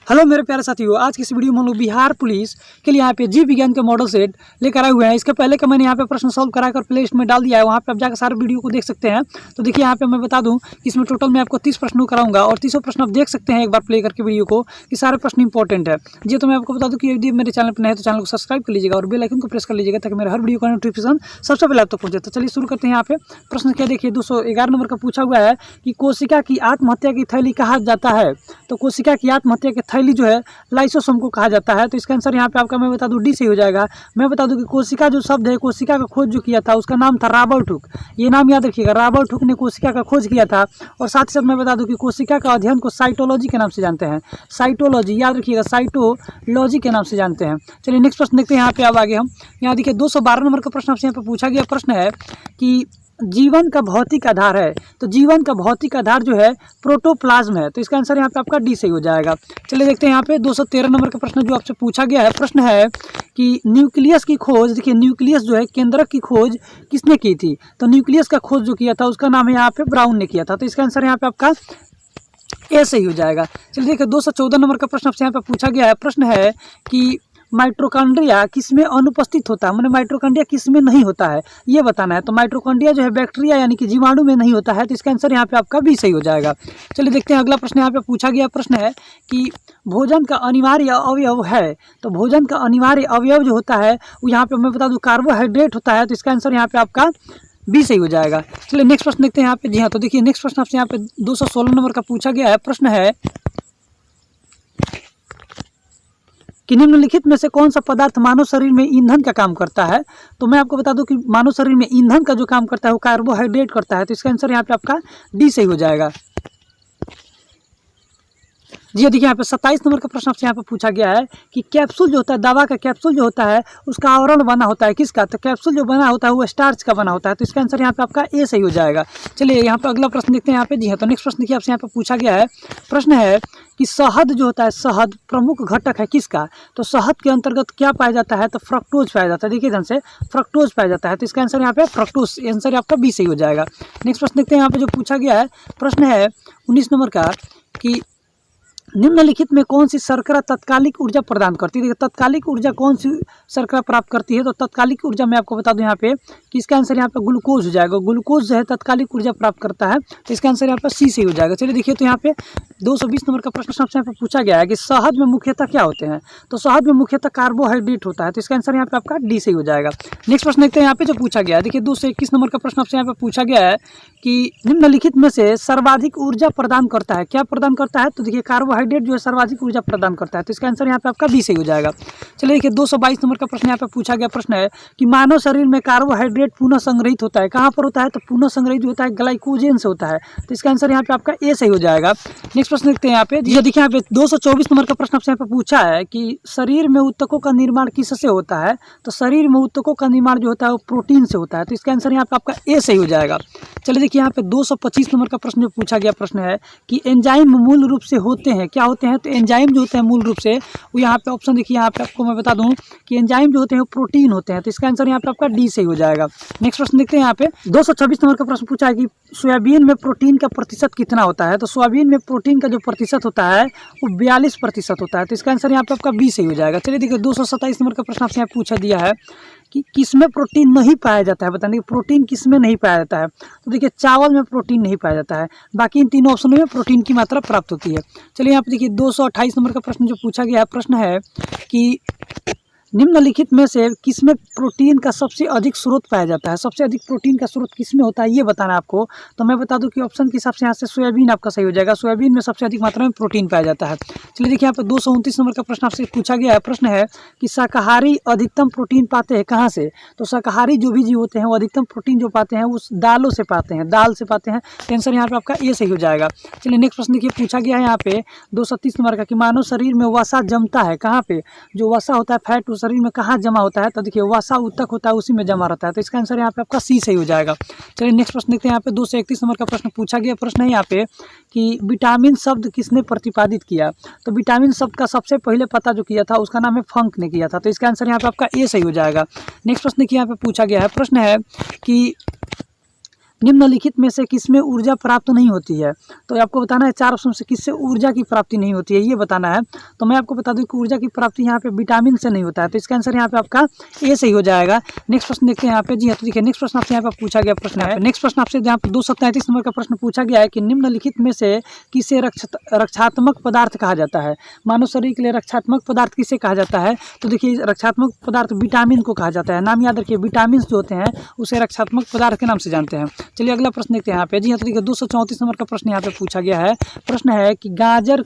Hello मेरे प्यारे साथियों, आज की इस वीडियो में हम लोग बिहार पुलिस के लिए यहाँ पे जीव विज्ञान के मॉडल सेट लेकर आए हुए हैं। इसके पहले का मैंने यहाँ पे प्रश्न सॉल्व कराकर प्ले लिस्ट में डाल दिया है, वहाँ पे आप जाकर सारे वीडियो को देख सकते हैं। तो देखिए यहाँ पे मैं बता दूं कि इसमें टोटल मैं आपको 30 प्रश्नों कराऊंगा और 30 प्रश्न आप देख सकते हैं एक बार प्ले करके वीडियो को कि सारे प्रश्न इंपॉर्टेंट है। जी तो मैं आपको बता दूँ कि यदि मेरे चैनल पर नहीं तो चैनल को सब्सक्राइब कर लीजिएगा और बेल आइकन को प्रेस कर लीजिएगा ताकि मेरे हर वीडियो का नोटिफिकेशन सबसे पहले आप तक पहुँचे। तो चलिए शुरू करते हैं। यहाँ पे प्रश्न क्या देखिए 211 नंबर का पूछा हुआ है कि कोशिका की आत्महत्या की थैली कहा जाता है। तो कोशिका की आत्महत्या की थैली जो है लाइसोसोम को कहा जाता है। तो इसका आंसर यहाँ पे आपका मैं बता दूं डी से हो जाएगा। मैं बता दूं कि कोशिका जो शब्द है, कोशिका का खोज जो किया था उसका नाम था रॉबर्ट हुक। ये नाम याद रखिएगा, रॉबर्ट हुक ने कोशिका का खोज किया था। और साथ ही साथ मैं बता दूं कि कोशिका का अध्ययन को साइटोलॉजी के नाम से जानते हैं। साइटोलॉजी याद रखिएगा, साइटोलॉजी के नाम से जानते हैं। चलिए नेक्स्ट प्रश्न देखते हैं। यहाँ पे अब आगे हम यहाँ देखिए 212 नंबर का प्रश्न आपसे यहाँ पे पूछा गया प्रश्न है कि जीवन का भौतिक आधार है। तो जीवन का भौतिक आधार जो है प्रोटोप्लाज्म है। तो इसका आंसर यहाँ पे आपका डी सही हो जाएगा। चलिए देखते हैं यहाँ पे 213 नंबर का प्रश्न जो आपसे पूछा गया है। प्रश्न है कि न्यूक्लियस की खोज, देखिए न्यूक्लियस जो है केंद्रक की खोज किसने की थी। तो न्यूक्लियस का खोज जो किया था उसका नाम है यहाँ पे ब्राउन ने किया था। तो इसका आंसर यहाँ पे आपका ए सही हो जाएगा। चलिए देखिए 214 नंबर का प्रश्न आपसे यहाँ पे पूछा गया है। प्रश्न है कि माइटोकॉन्ड्रिया किसमें अनुपस्थित होता है, मैंने माइटोकॉन्ड्रिया किसमें नहीं होता है ये बताना है। तो माइटोकॉन्ड्रिया जो है बैक्टीरिया यानी कि जीवाणु में नहीं होता है। तो इसका आंसर यहाँ पे आपका बी सही हो जाएगा। चलिए देखते हैं अगला प्रश्न। यहाँ पे पूछा गया प्रश्न है कि भोजन का अनिवार्य अवयव है। तो भोजन का अनिवार्य अवयव जो होता है वो यहाँ पे मैं बता दूँ कार्बोहाइड्रेट होता है। तो इसका आंसर यहाँ पे आपका बी सही हो जाएगा। चलिए नेक्स्ट प्रश्न देखते हैं यहाँ पे। जी हाँ, तो देखिए नेक्स्ट प्रश्न आपसे यहाँ पे 216 नंबर का पूछा गया है। प्रश्न है कि निम्नलिखित में से कौन सा पदार्थ मानव शरीर में ईंधन का काम करता है। तो मैं आपको बता दूं कि मानव शरीर में ईंधन का जो काम करता है वो कार्बोहाइड्रेट करता है। तो इसका आंसर यहाँ पे आपका डी सही हो जाएगा। जी देखिए यहाँ पे 27 नंबर का प्रश्न आपसे यहाँ पे पूछा गया है कि कैप्सूल जो होता है, दवा का कैप्सूल जो होता है उसका आवरण बना होता है किसका। तो कैप्सूल जो बना होता है वो स्टार्च का बना होता है। तो इसका आंसर यहाँ पे आपका ए सही हो जाएगा। चलिए यहाँ पे अगला प्रश्न देखते हैं यहाँ पे। जी हाँ, तो नेक्स्ट प्रश्न देखिए आपसे यहाँ पे पूछा गया है। प्रश्न है कि शहद जो होता है, शहद प्रमुख घटक है किसका। तो शहद के अंतर्गत क्या पाया जाता है। तो फ्रक्टोज पाया जाता है। देखिए ढंग से फ्रक्टोज पाया जाता है। तो इसका आंसर यहाँ पे फ्रक्टोज, आंसर आपका बी सही हो जाएगा। नेक्स्ट प्रश्न देखते हैं यहाँ पे जो पूछा गया है। प्रश्न है 19 नंबर का कि निम्नलिखित में कौन सी शर्करा तत्कालिक ऊर्जा प्रदान करती है। देखिए तत्कालिक ऊर्जा कौन सी शर्करा प्राप्त करती है। तो तत्कालिक ऊर्जा मैं आपको बता दूं यहाँ पे कि इसका आंसर यहाँ पे ग्लूकोज हो जाएगा। ग्लूकोज जो है तत्कालिक ऊर्जा प्राप्त करता है। तो इसका आंसर यहाँ पे सी सही हो जाएगा। चलिए देखिए तो यहाँ पे 220 नंबर का प्रश्न आपसे यहाँ पे पूछा गया है कि शहद में मुख्यतः क्या होते हैं। तो शहद में मुख्यतः कार्बोहाइड्रेट होता है। तो इसका आंसर यहाँ पे आपका डी सही हो जाएगा। नेक्स्ट प्रश्न देखते हैं यहाँ पे जो पूछा गया है। देखिए 221 नंबर का प्रश्न आपसे यहाँ पे पूछा गया है कि निम्नलिखित में से सर्वाधिक ऊर्जा प्रदान करता है, क्या प्रदान करता है। तो देखिए कार्बोहाइड्रेट जो है सर्वाधिक ऊर्जा प्रदान करता है। तो इसका आंसर यहाँ पे आपका बी सही हो जाएगा। चलिए देखिए 222 नंबर का प्रश्न यहाँ पे पूछा गया। प्रश्न है कि मानव शरीर में कार्बोहाइड्रेट पुनः संग्रहित होता है, कहाँ पर होता है। तो पुनः संग्रहित जो होता है ग्लाइकोजन से होता है। तो इसका आंसर यहाँ पे आपका ए सही हो जाएगा। नेक्स्ट प्रश्न देखते हैं यहाँ पे। देखिए यहाँ पे 224 नंबर का प्रश्न आपसे यहाँ पे पूछा है कि शरीर में ऊतकों का निर्माण किससे होता है। तो शरीर में ऊतकों का निर्माण जो होता है वो प्रोटीन से होता है। तो इसका आंसर यहाँ पे आपका ए सही हो जाएगा। चलिए देखिए यहाँ पे 225 नंबर का प्रश्न जो पूछा गया प्रश्न है कि एंजाइम मूल रूप से होते हैं, क्या होते हैं। तो एंजाइम जो होते हैं मूल रूप से वो यहाँ पे ऑप्शन देखिए यहाँ पे आपको मैं बता दूं कि एंजाइम जो होते हैं वो प्रोटीन होते हैं। तो इसका आंसर यहाँ पे आपका डी सही हो जाएगा। नेक्स्ट प्रश्न देखते हैं यहाँ पे 226 नंबर का प्रश्न पूछा है कि सोयाबीन में प्रोटीन का प्रतिशत कितना होता है। तो सोयाबीन में प्रोटीन का जो प्रतिशत होता है वो 42% होता है। तो इसका आंसर यहाँ पे आपका बी सही हो जाएगा। चलिए देखिए 227 नंबर का प्रश्न आपसे यहाँ पूछा दिया है कि किसमें प्रोटीन नहीं पाया जाता है। बताइए प्रोटीन किसमें नहीं पाया जाता है। तो देखिए चावल में प्रोटीन नहीं पाया जाता है, बाकी इन तीनों ऑप्शनों में प्रोटीन की मात्रा प्राप्त होती है। चलिए यहाँ पे देखिए 228 नंबर का प्रश्न जो पूछा गया है। प्रश्न है कि निम्नलिखित में से किसमें प्रोटीन का सबसे अधिक स्रोत पाया जाता है। सबसे अधिक प्रोटीन का स्रोत किसमें होता है ये बताना आपको। तो मैं बता दूं कि ऑप्शन के हिसाब से यहाँ से सोयाबीन आपका सही हो जाएगा। सोयाबीन में सबसे अधिक मात्रा में प्रोटीन पाया जाता है। चलिए देखिए यहाँ पे 229 नंबर का प्रश्न आपसे पूछा गया है। प्रश्न है कि शाकाहारी अधिकतम प्रोटीन पाते हैं कहाँ से। तो शाकाहारी जो भी जीव होते हैं वो अधिकतम प्रोटीन जो पाते हैं उस दालों से पाते हैं, दाल से पाते हैं। आंसर यहाँ पे आपका ए सही हो जाएगा। चलिए नेक्स्ट प्रश्न देखिए पूछा गया है यहाँ पे 230 नंबर का कि मानव शरीर में वसा जमता है कहाँ पे। जो वसा होता है फैट शरीर में कहाँ जमा होता है। तो देखिए वसा ऊतक होता है उसी में जमा रहता है। तो इसका आंसर यहाँ पे आपका सी सही हो जाएगा। चलिए नेक्स्ट प्रश्न देखते हैं यहाँ पे 231 नंबर का प्रश्न पूछा गया। प्रश्न है यहाँ पे कि विटामिन शब्द किसने प्रतिपादित किया। तो विटामिन शब्द का सबसे पहले पता जो किया था उसका नाम है फंक ने किया था। तो इसका आंसर यहाँ पे आपका ए सही हो जाएगा। नेक्स्ट प्रश्न देखिए यहाँ पे पूछा गया है। प्रश्न है कि निम्नलिखित में से किसमें ऊर्जा प्राप्त नहीं होती है। तो आपको बताना है 4 ऑप्शन से किससे ऊर्जा की प्राप्ति नहीं होती है, ये बताना है। तो मैं आपको बता दूं कि ऊर्जा की प्राप्ति यहाँ पे विटामिन से नहीं होता है, तो इसका आंसर यहाँ पे आपका ए सही हो जाएगा। नेक्स्ट प्रश्न देखते हैं यहाँ पे। जी हाँ, तो देखिए नेक्स्ट प्रश्न आपसे यहाँ पे पूछा गया प्रश्न है। नेक्स्ट प्रश्न आपसे यहाँ पे 233 नंबर का प्रश्न पूछा गया है कि निम्नलिखित में से किसे रक्षात्मक पदार्थ कहा जाता है। मानव शरीर के लिए रक्षात्मक पदार्थ किसे कहा जाता है। तो देखिए रक्षात्मक पदार्थ विटामिन को कहा जाता है। नाम याद रखिए, विटामिन जो होते हैं उसे रक्षात्मक पदार्थ के नाम से जानते हैं। चलिए अगला प्रश्न देखते हैं यहाँ पे। जी हाँ, तो देखिए 234 नंबर का प्रश्न यहाँ पे पूछा गया है। प्रश्न है कि गाजर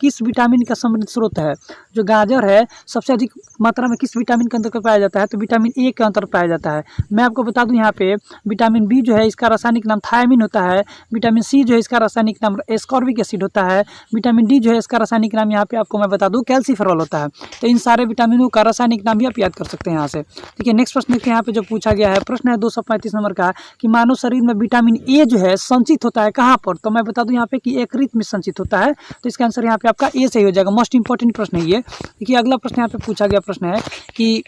किस विटामिन का समृद्ध स्रोत है। जो गाजर है सबसे अधिक मात्रा में किस विटामिन के अंतर्गत पाया जाता है। तो विटामिन ए के अंतर्गत पाया जाता है। मैं आपको बता दूं यहाँ पे विटामिन बी जो है इसका रासायनिक नाम थायमिन होता है। विटामिन सी जो है इसका रासायनिक नाम एस्कॉर्बिक एसिड होता है। विटामिन डी जो है इसका रासायनिक नाम यहाँ पे आपको मैं बता दूँ कैल्सीफेरॉल होता है। तो इन सारे विटामिनों का रासायनिक नाम भी आप याद कर सकते हैं यहाँ से। देखिए नेक्स्ट प्रश्न देखिए यहाँ पे जो पूछा गया है। प्रश्न है 235 नंबर का कि मानव शरीर में विटामिन ए जो है संचित होता है कहाँ पर। तो मैं बता दूं यहाँ पे कि यकृत में संचित होता है। तो इसका आंसर यहाँ पे आपका ए सही हो जाएगा। मोस्ट इंपॉर्टेंट प्रश्न है ये। देखिए अगला प्रश्न यहाँ पे पूछा गया प्रश्न है कि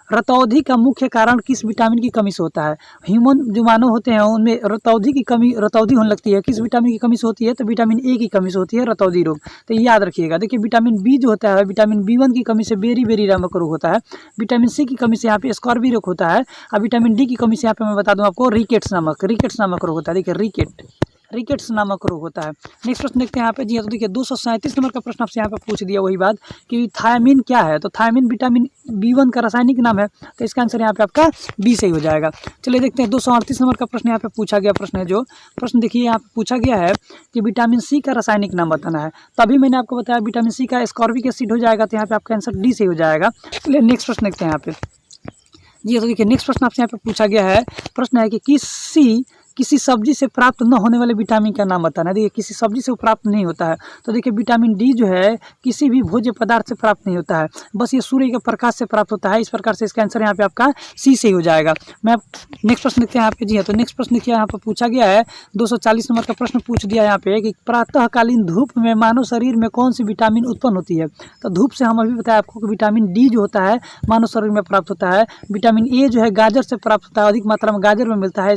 रतौंधी का मुख्य कारण किस विटामिन की कमी से होता है। ह्यूमन जो मानव होते हैं उनमें रतौंधी होने लगती है। किस विटामिन की कमी से होती है। तो विटामिन ए की कमी से होती है रतौंधी रोग। तो ये याद रखिएगा। देखिए विटामिन बी जो होता है विटामिन B1 की कमी से बेरी नामक रोग होता है। विटामिन सी की कमी से यहाँ पे स्कॉर्बी रोग होता है। और विटामिन डी की कमी से यहाँ पे मैं बता दूँ आपको रिकेट्स नामक रोग होता है। देखिए रिकेट्स नामक रोग होता है। नेक्स्ट प्रश्न देखते हैं यहाँ पे। जी हाँ, तो देखिए 237 नंबर का प्रश्न आपसे यहाँ पे पूछ दिया वही बात कि थायमिन क्या है। तो थायमिन विटामिन B1 का रासायनिक नाम है। तो इसका आंसर यहाँ पे आपका बी सही हो जाएगा। चलिए देखते हैं 238 नंबर का प्रश्न यहाँ पे पूछा गया प्रश्न है। जो प्रश्न देखिए यहाँ पे पूछा गया है कि विटामिन सी का रासायनिक नाम बताना है। तभी मैंने आपको बताया विटामिन सी का एस्कॉर्बिक एसिड हो जाएगा। तो यहाँ पे आपका आंसर डी सही हो जाएगा। चलिए नेक्स्ट प्रश्न देखते हैं यहाँ पे। जी तो देखिए नेक्स्ट प्रश्न आपसे यहाँ पे पूछा गया है। प्रश्न है कि किसी सब्जी से प्राप्त न होने वाले विटामिन का नाम बताना है। देखिए किसी सब्जी से वो प्राप्त नहीं होता है। तो देखिए विटामिन डी जो है किसी भी भोज्य पदार्थ से प्राप्त नहीं होता है, बस ये सूर्य के प्रकाश से प्राप्त होता है। इस प्रकार से इसका आंसर यहाँ पे आपका सी सही हो जाएगा। मैं नेक्स्ट प्रश्न देखते हैं यहाँ पे। जी हाँ, तो नेक्स्ट प्रश्न देखिए यहाँ पे पूछा गया है 240 नंबर का प्रश्न पूछ दिया यहाँ पे कि प्रातःकालीन धूप में मानव शरीर में कौन सी विटामिन उत्पन्न होती है। तो धूप से हम अभी बताया आपको कि विटामिन डी जो होता है मानव शरीर में प्राप्त होता है। विटामिन ए जो है गाजर से प्राप्त होता है, अधिक मात्रा में गाजर में मिलता है।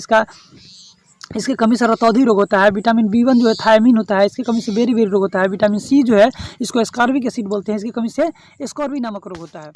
इसकी कमी से रतौंधी रोग होता है। विटामिन B1 जो है थायमिन होता है, इसकी कमी से बेरी रोग होता है। विटामिन सी जो है इसको एस्कॉर्बिक एसिड बोलते हैं, इसकी कमी से एस्कॉर्बी नामक रोग होता है।